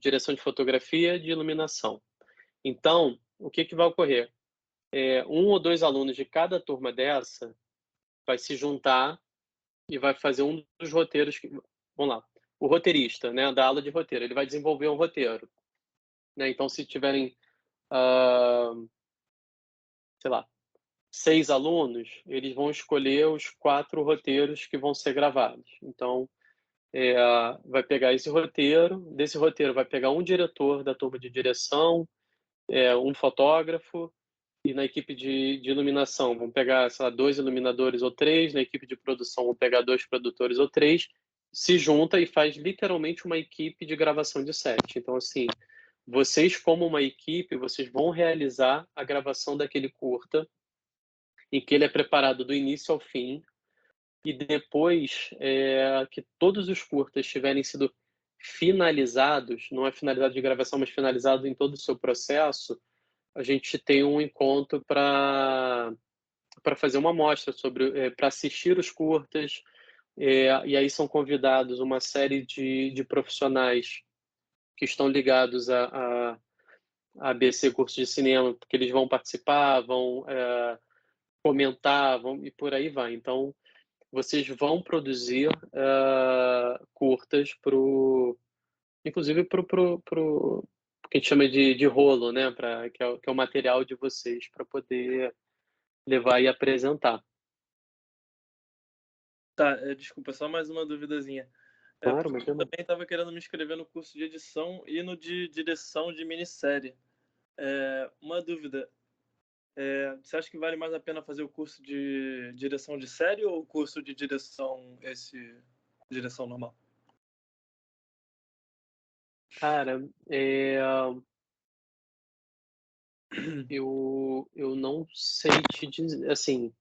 Speaker 1: direção de fotografia, de iluminação. Então, o que vai ocorrer? Um ou 2 alunos de cada turma dessa vai se juntar e vai fazer um dos roteiros vamos lá, o roteirista, né, da aula de roteiro, ele vai desenvolver um roteiro, né? Então, se tiverem, sei lá, 6 alunos, eles vão escolher os 4 roteiros que vão ser gravados. Então, vai pegar esse roteiro, desse roteiro vai pegar um diretor da turma de direção, um fotógrafo e na equipe de iluminação vão pegar, sei lá, 2 iluminadores ou 3, na equipe de produção vão pegar 2 produtores ou 3, se junta e faz literalmente uma equipe de gravação de set. Então, assim, vocês como uma equipe, vocês vão realizar a gravação daquele curta, em que ele é preparado do início ao fim, e depois que todos os curtas tiverem sido finalizados, não é finalizado de gravação, mas finalizado em todo o seu processo, a gente tem um encontro para fazer uma mostra sobre para assistir os curtas, e aí são convidados uma série de profissionais que estão ligados a ABC Curso de Cinema, porque eles vão participar, vão comentar, e por aí vai. Então, vocês vão produzir curtas inclusive para o que a gente chama de rolo, né? Que é o material de vocês para poder levar e apresentar.
Speaker 2: Tá, desculpa, só mais uma duvidazinha.
Speaker 1: Claro,
Speaker 2: Porque eu também estava querendo me inscrever no curso de edição e no de direção de minissérie. Uma dúvida, você acha que vale mais a pena fazer o curso de direção de série ou o curso de direção normal?
Speaker 1: Cara, eu não sei te dizer, assim,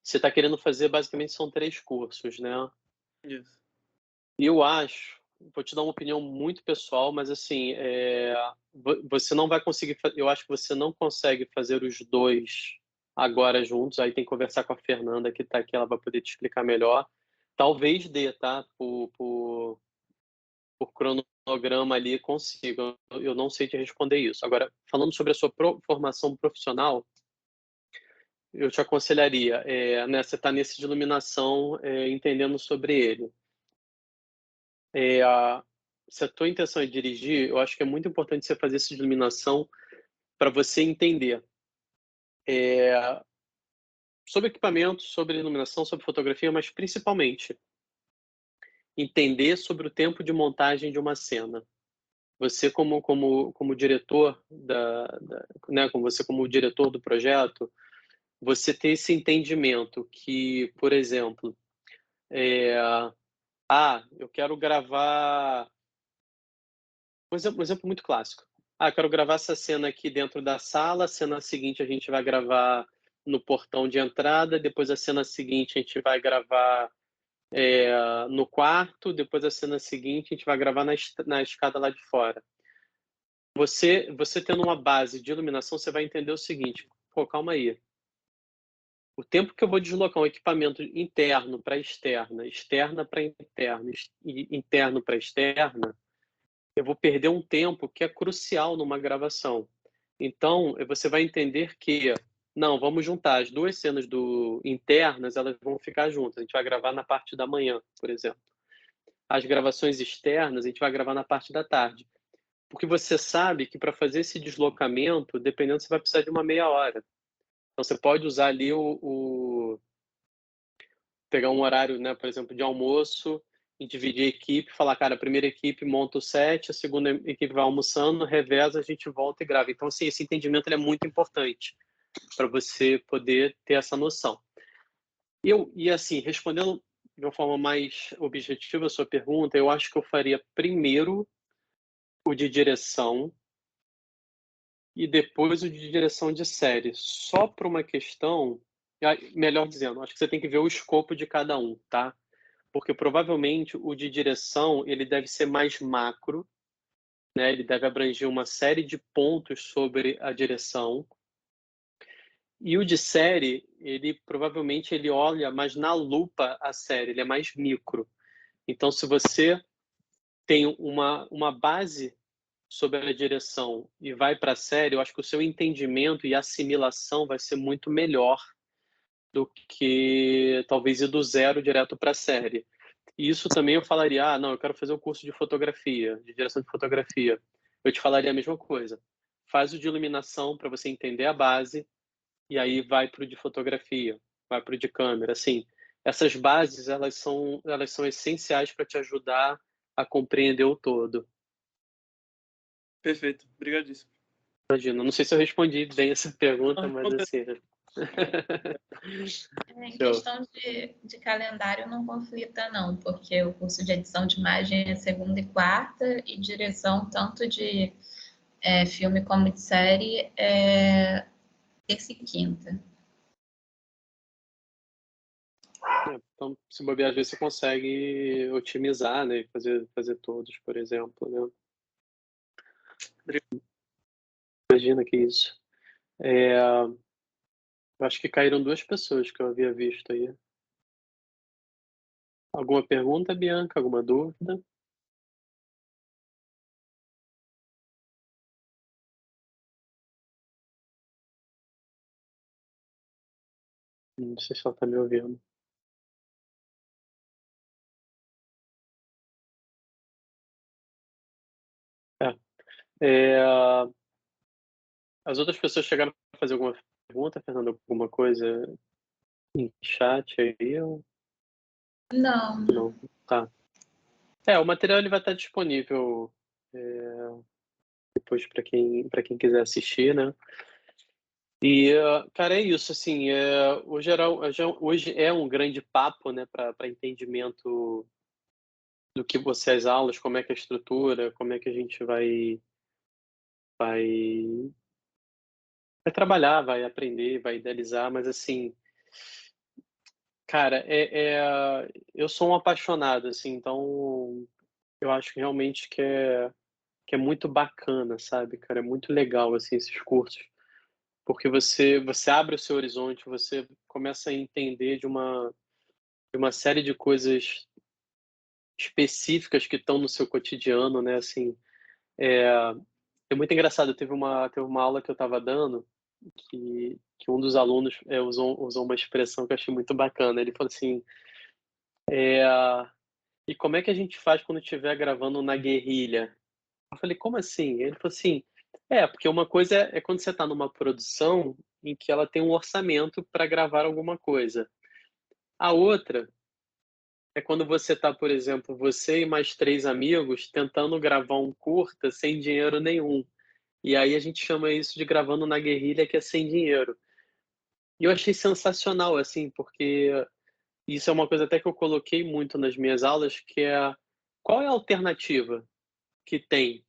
Speaker 1: você está querendo fazer, basicamente, são 3 cursos, né?
Speaker 2: Isso.
Speaker 1: Eu acho, vou te dar uma opinião muito pessoal, mas assim, você não vai conseguir, eu acho que você não consegue fazer os 2 agora juntos, aí tem que conversar com a Fernanda que está aqui, ela vai poder te explicar melhor. Talvez dê, tá? Por cronograma ali consiga. Eu não sei te responder isso. Agora, falando sobre a sua formação profissional, eu te aconselharia, você está nesse de iluminação, entendendo sobre ele. Se a tua intenção é dirigir, eu acho que é muito importante você fazer essa iluminação para você entender sobre equipamento, sobre iluminação, sobre fotografia, mas principalmente entender sobre o tempo de montagem de uma cena. Você como diretor né, como diretor do projeto, você ter esse entendimento que, por exemplo, eu quero gravar um exemplo muito clássico. Eu quero gravar essa cena aqui dentro da sala, a cena seguinte a gente vai gravar no portão de entrada, depois a cena seguinte a gente vai gravar no quarto, depois a cena seguinte a gente vai gravar na escada lá de fora. Você tendo uma base de iluminação, você vai entender o seguinte: pô, calma aí. O tempo que eu vou deslocar um equipamento interno para externa, externa para interna e interno para externa, eu vou perder um tempo que é crucial numa gravação. Então, você vai entender que, não, vamos juntar as 2 cenas internas, elas vão ficar juntas. A gente vai gravar na parte da manhã, por exemplo. As gravações externas, a gente vai gravar na parte da tarde. Porque você sabe que para fazer esse deslocamento, dependendo, você vai precisar de uma meia hora. Então, você pode usar ali pegar um horário, né, por exemplo, de almoço, e dividir a equipe, falar, cara, a primeira equipe monta o set, a segunda equipe vai almoçando, reveza, a gente volta e grava. Então, assim, esse entendimento ele é muito importante para você poder ter essa noção. E assim, respondendo de uma forma mais objetiva a sua pergunta, eu acho que eu faria primeiro o de direção e depois o de direção de série, só por uma questão, melhor dizendo, acho que você tem que ver o escopo de cada um, tá? Porque provavelmente o de direção ele deve ser mais macro, né? Ele deve abranger uma série de pontos sobre a direção. E o de série, ele provavelmente ele olha mais na lupa a série, ele é mais micro. Então, se você tem uma base sobre a direção e vai para a série, eu acho que o seu entendimento e assimilação vai ser muito melhor do que talvez ir do zero direto para a série. E isso também eu falaria, não, eu quero fazer o curso de fotografia, de direção de fotografia. Eu te falaria a mesma coisa. Faz o de iluminação para você entender a base e aí vai para o de fotografia, vai para o de câmera. Assim, essas bases, elas são essenciais para te ajudar a compreender o todo.
Speaker 2: Perfeito, obrigadíssimo.
Speaker 1: Imagina, não sei se eu respondi bem essa pergunta, mas assim...
Speaker 3: Em questão de calendário não conflita não, porque o curso de edição de imagem é segunda e quarta, e direção tanto de filme como de série é terça e quinta.
Speaker 1: Então, se bobear, às vezes você consegue otimizar, né? Fazer todos, por exemplo, né? Imagina que isso. Eu acho que caíram 2 pessoas que eu havia visto aí. Alguma pergunta, Bianca? Alguma dúvida? Não sei se ela está me ouvindo. As outras pessoas chegaram a fazer alguma pergunta, Fernando? Alguma coisa em chat aí? Ou...
Speaker 3: Não.
Speaker 1: Não, tá. O material ele vai estar disponível depois para quem quiser assistir, né? E, cara, é isso, assim, hoje é um grande papo, né, para entendimento do que você as aulas, como é que é a estrutura, como é que a gente vai trabalhar, vai aprender, vai idealizar, mas assim, cara, eu sou um apaixonado, assim, então eu acho que realmente que é muito bacana, sabe, cara, é muito legal, assim, esses cursos, porque você abre o seu horizonte, você começa a entender de uma série de coisas específicas que estão no seu cotidiano, né, assim, é muito engraçado, teve uma aula que eu estava dando que um dos alunos usou uma expressão que eu achei muito bacana, ele falou assim, e como é que a gente faz quando estiver gravando na guerrilha? Eu falei, como assim? Ele falou assim, porque uma coisa é quando você está numa produção em que ela tem um orçamento para gravar alguma coisa. A outra é quando você está, por exemplo, você e mais 3 amigos tentando gravar um curta sem dinheiro nenhum. E aí a gente chama isso de gravando na guerrilha, que é sem dinheiro. E eu achei sensacional, assim, porque isso é uma coisa até que eu coloquei muito nas minhas aulas, que é qual é a alternativa que tem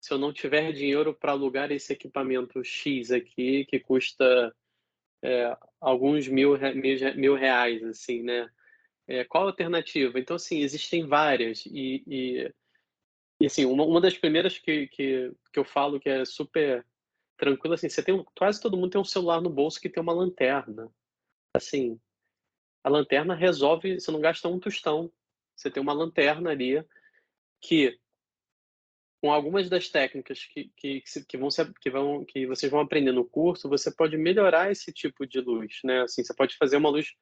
Speaker 1: se eu não tiver dinheiro para alugar esse equipamento X aqui, que custa alguns mil reais, assim, né? Qual a alternativa? Então, assim, existem várias. E assim, uma das primeiras que eu falo que é super tranquilo, assim, quase todo mundo tem um celular no bolso que tem uma lanterna. Assim, a lanterna resolve, você não gasta um tostão. Você tem uma lanterna ali que, com algumas das técnicas que vocês vão aprender no curso, você pode melhorar esse tipo de luz, né? Assim, você pode fazer uma luz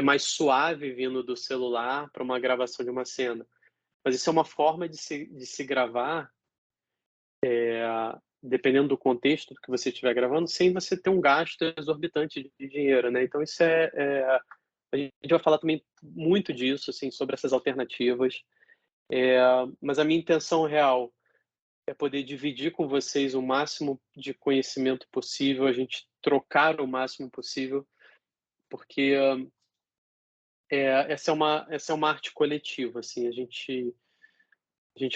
Speaker 1: mais suave vindo do celular para uma gravação de uma cena. Mas isso é uma forma de se gravar, dependendo do contexto que você estiver gravando, sem você ter um gasto exorbitante de dinheiro, né? Então isso a gente vai falar também muito disso, assim, sobre essas alternativas. Mas a minha intenção real é poder dividir com vocês o máximo de conhecimento possível, a gente trocar o máximo possível, porque essa é uma arte coletiva, assim, a gente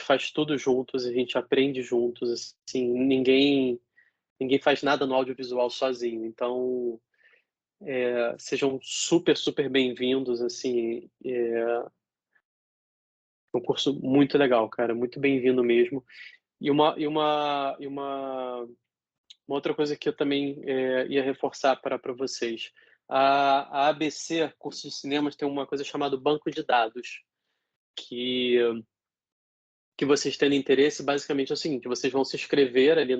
Speaker 1: faz tudo juntos, a gente aprende juntos, assim, ninguém faz nada no audiovisual sozinho. Então, sejam super, super bem-vindos, assim, é um curso muito legal, cara, muito bem-vindo mesmo. E uma outra coisa que eu também ia reforçar para vocês. A ABC, Curso de Cinemas, tem uma coisa chamada Banco de Dados, que vocês tendo interesse, basicamente é o seguinte, vocês vão se inscrever ali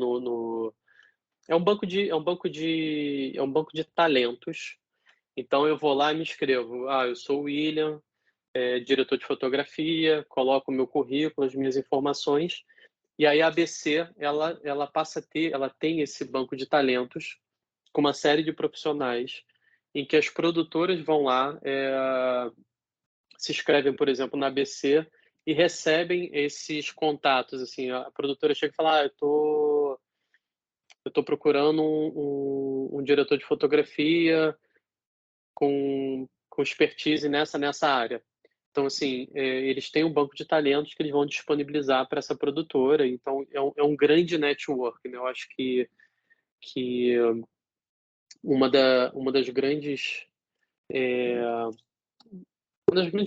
Speaker 1: é um banco de talentos. Então eu vou lá e me inscrevo. Eu sou o William, diretor de fotografia, coloco o meu currículo, as minhas informações, e aí a ABC, ela tem esse banco de talentos com uma série de profissionais em que as produtoras vão lá, se inscrevem, por exemplo, na ABC e recebem esses contatos, assim, a produtora chega e fala, eu estou procurando um diretor de fotografia com expertise nessa área. Então, assim, eles têm um banco de talentos que eles vão disponibilizar para essa produtora. Então, é um grande network, né? Eu acho que uma das grandes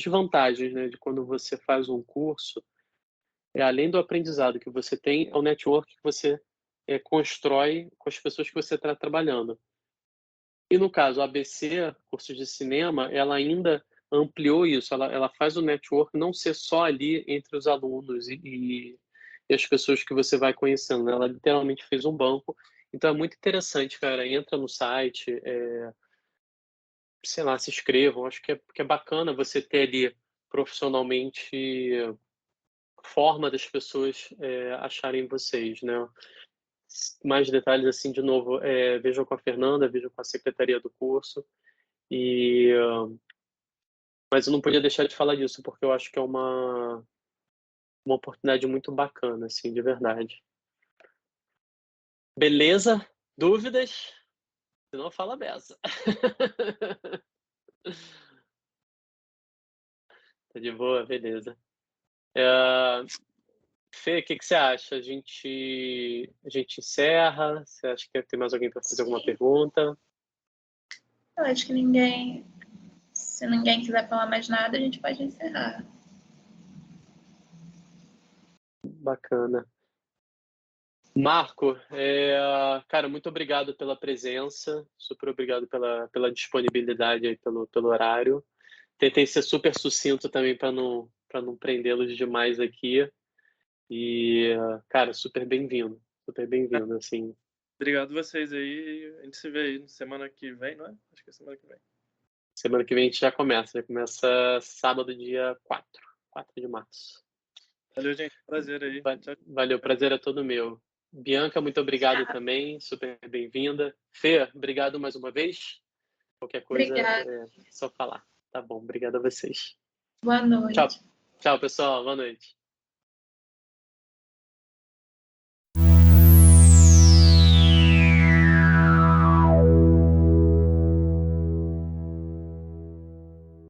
Speaker 1: vantagens, né, de quando você faz um curso além do aprendizado que você tem, é o network que você constrói com as pessoas que você está trabalhando. E no caso, a ABC, curso de cinema, ela ainda ampliou isso, ela faz o network não ser só ali entre os alunos e as pessoas que você vai conhecendo, né? Ela literalmente fez um banco. Então é muito interessante, cara. Entra no site, sei lá, se inscrevam. Acho que é bacana você ter ali profissionalmente forma das pessoas acharem vocês, né? Mais detalhes, assim, de novo, vejam com a Fernanda, vejam com a secretaria do curso. Mas eu não podia deixar de falar disso, porque eu acho que é uma oportunidade muito bacana, assim, de verdade. Beleza? Dúvidas? Se não, fala beça. Tá de boa? Beleza. Fê, o que você acha? A gente encerra? Você acha que tem mais alguém para fazer alguma pergunta?
Speaker 3: Eu acho que se ninguém quiser falar mais nada, a gente pode encerrar.
Speaker 1: Bacana. Marco, cara, muito obrigado pela presença, super obrigado pela disponibilidade aí, pelo horário. Tentei ser super sucinto também para não prendê-los demais aqui. E, cara, super bem-vindo, assim.
Speaker 2: Obrigado vocês aí. A gente se vê aí semana que vem, não é? Acho que é semana que vem.
Speaker 1: Semana que vem a gente já começa sábado, dia 4 de março.
Speaker 2: Valeu, gente. Prazer aí. Tchau.
Speaker 1: Valeu, prazer é todo meu. Bianca, muito obrigado também, super bem-vinda. Fê, obrigado mais uma vez. Qualquer coisa é só falar. Tá bom, obrigado a vocês.
Speaker 3: Boa noite.
Speaker 1: Tchau, pessoal. Boa noite.